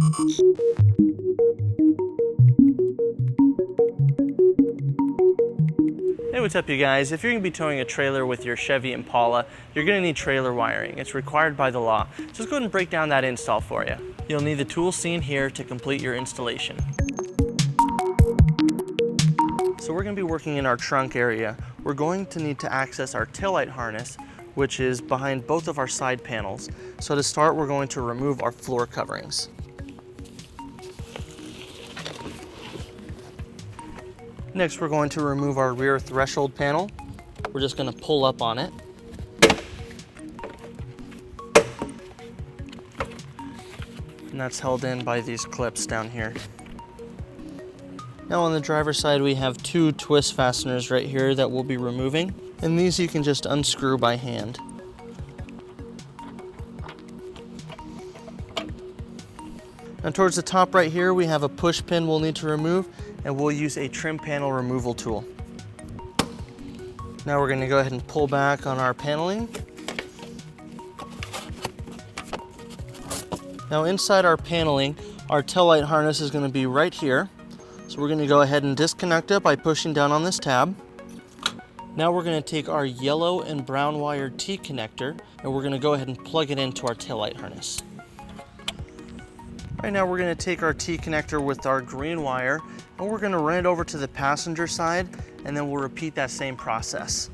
Hey, what's up you guys? If you're going to be towing a trailer with your Chevy Impala, you're going to need trailer wiring. It's required by the law. So let's go ahead and break down that install for you. You'll need the tools seen here to complete your installation. So we're going to be working in our trunk area. We're going to need to access our taillight harness, which is behind both of our side panels. So to start, we're going to remove our floor coverings. Next, we're going to remove our rear threshold panel. We're just going to pull up on it. And that's held in by these clips down here. Now on the driver's side, we have two twist fasteners right here that we'll be removing. And these you can just unscrew by hand. Now towards the top right here, we have a push pin we'll need to remove, and we'll use a trim panel removal tool. Now we're going to go ahead and pull back on our paneling. Now inside our paneling, our taillight harness is going to be right here. So we're going to go ahead and disconnect it by pushing down on this tab. Now we're going to take our yellow and brown wire T connector, and we're going to go ahead and plug it into our taillight harness. Right now we're going to take our T connector with our green wire, and we're going to run it over to the passenger side, and then we'll repeat that same process.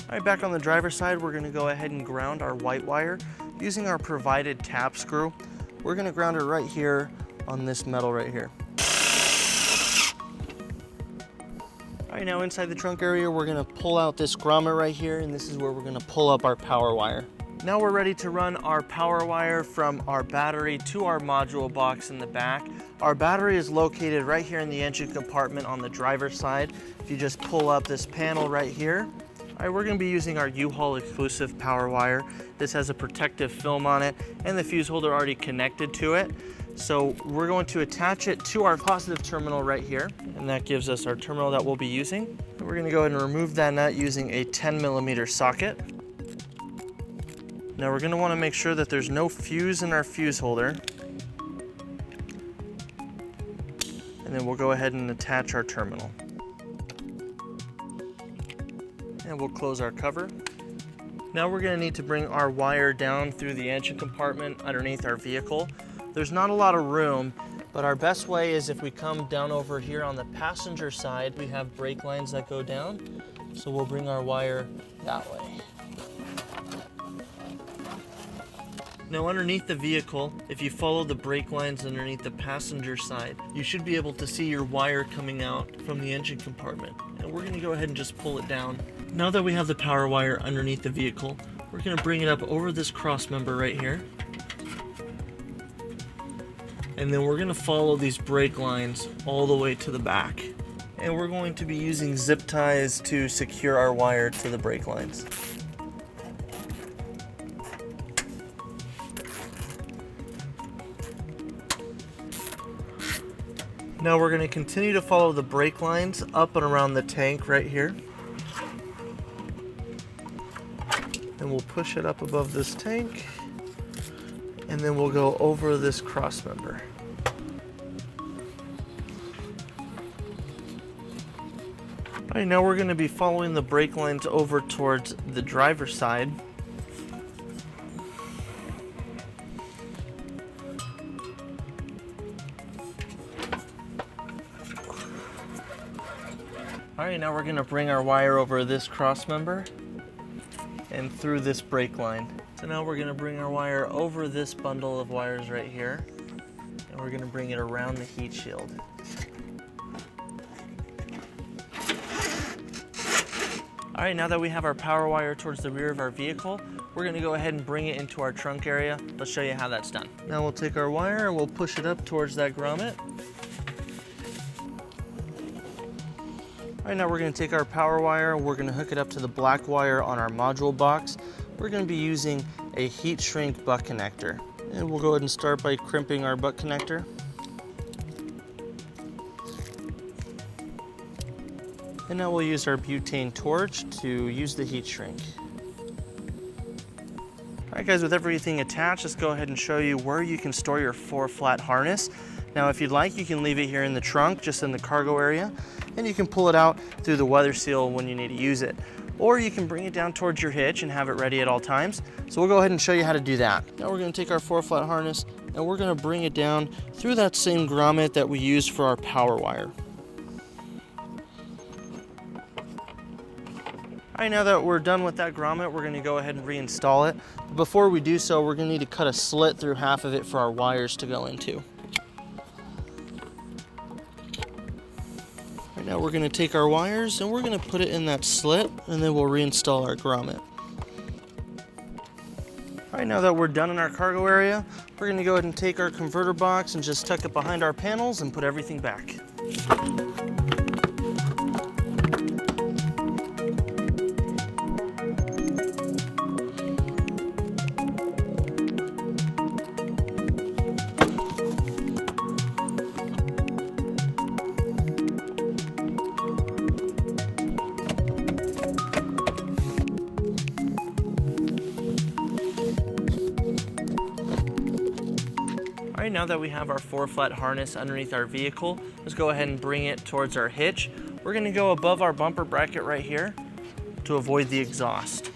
All right, back on the driver's side, we're going to go ahead and ground our white wire using our provided tap screw. We're going to ground it right here on this metal right here. All right, now inside the trunk area, we're going to pull out this grommet right here, and this is where we're going to pull up our power wire. Now we're ready to run our power wire from our battery to our module box in the back. Our battery is located right here in the engine compartment on the driver's side. If you just pull up this panel right here. All right, we're going to be using our U-Haul exclusive power wire. This has a protective film on it and the fuse holder already connected to it. So we're going to attach it to our positive terminal right here, and that gives us our terminal that we'll be using. And we're going to go ahead and remove that nut using a 10mm socket. Now we're going to want to make sure that there's no fuse in our fuse holder. And then we'll go ahead and attach our terminal. And we'll close our cover. Now we're going to need to bring our wire down through the engine compartment underneath our vehicle. There's not a lot of room, but our best way is if we come down over here on the passenger side, we have brake lines that go down. So we'll bring our wire that way. Now underneath the vehicle, if you follow the brake lines underneath the passenger side, you should be able to see your wire coming out from the engine compartment. And we're going to go ahead and just pull it down. Now that we have the power wire underneath the vehicle, we're going to bring it up over this cross member right here. And then we're going to follow these brake lines all the way to the back. And we're going to be using zip ties to secure our wire to the brake lines. Now we're going to continue to follow the brake lines up and around the tank right here. And we'll push it up above this tank. And then we'll go over this cross member. All right, now we're going to be following the brake lines over towards the driver's side. All right, now we're going to bring our wire over this cross member and through this brake line. So now we're going to bring our wire over this bundle of wires right here, and we're going to bring it around the heat shield. All right, now that we have our power wire towards the rear of our vehicle, we're going to go ahead and bring it into our trunk area. Let's show you how that's done. Now we'll take our wire and we'll push it up towards that grommet. All right, now we're going to take our power wire and we're going to hook it up to the black wire on our module box. We're going to be using a heat shrink butt connector. And we'll go ahead and start by crimping our butt connector. And now we'll use our butane torch to use the heat shrink. All right guys, with everything attached, let's go ahead and show you where you can store your 4-flat harness. Now if you'd like, you can leave it here in the trunk, just in the cargo area, and you can pull it out through the weather seal when you need to use it. Or you can bring it down towards your hitch and have it ready at all times. So we'll go ahead and show you how to do that. Now we're gonna take our 4-flat harness and we're gonna bring it down through that same grommet that we used for our power wire. All right, now that we're done with that grommet, we're gonna go ahead and reinstall it. But before we do so, we're gonna need to cut a slit through half of it for our wires to go into. Right now we're gonna take our wires and we're gonna put it in that slit, and then we'll reinstall our grommet. All right, now that we're done in our cargo area, we're gonna go ahead and take our converter box and just tuck it behind our panels and put everything back. All right, now that we have our 4-flat harness underneath our vehicle, let's go ahead and bring it towards our hitch. We're gonna go above our bumper bracket right here to avoid the exhaust.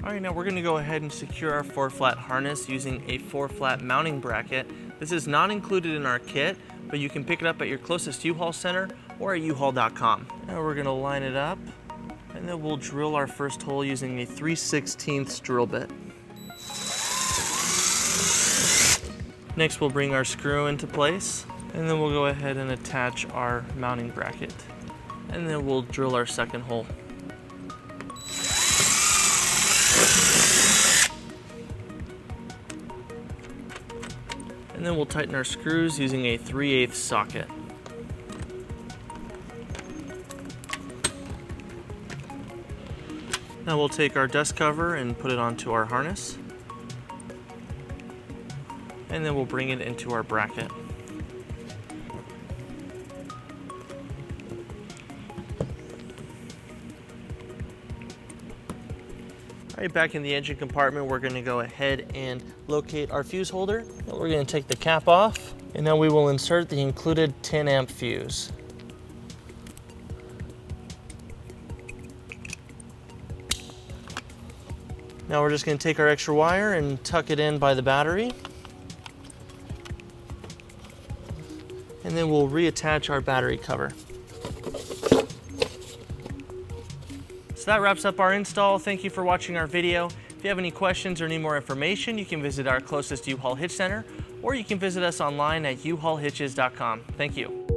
All right, now we're gonna go ahead and secure our 4-flat harness using a 4-flat mounting bracket. This is not included in our kit, but you can pick it up at your closest U-Haul center or at uhaul.com. Now we're gonna line it up, and then we'll drill our first hole using a 3/16 drill bit. Next, we'll bring our screw into place, and then we'll go ahead and attach our mounting bracket. And then we'll drill our second hole. And then we'll tighten our screws using a 3/8 socket. Now we'll take our dust cover and put it onto our harness. And then we'll bring it into our bracket. All right, back in the engine compartment, we're gonna go ahead and locate our fuse holder. And we're gonna take the cap off, and now we will insert the included 10-amp fuse. Now we're just going to take our extra wire and tuck it in by the battery. And then we'll reattach our battery cover. So that wraps up our install. Thank you for watching our video. If you have any questions or need more information, you can visit our closest U-Haul Hitch Center, or you can visit us online at uhaulhitches.com. Thank you.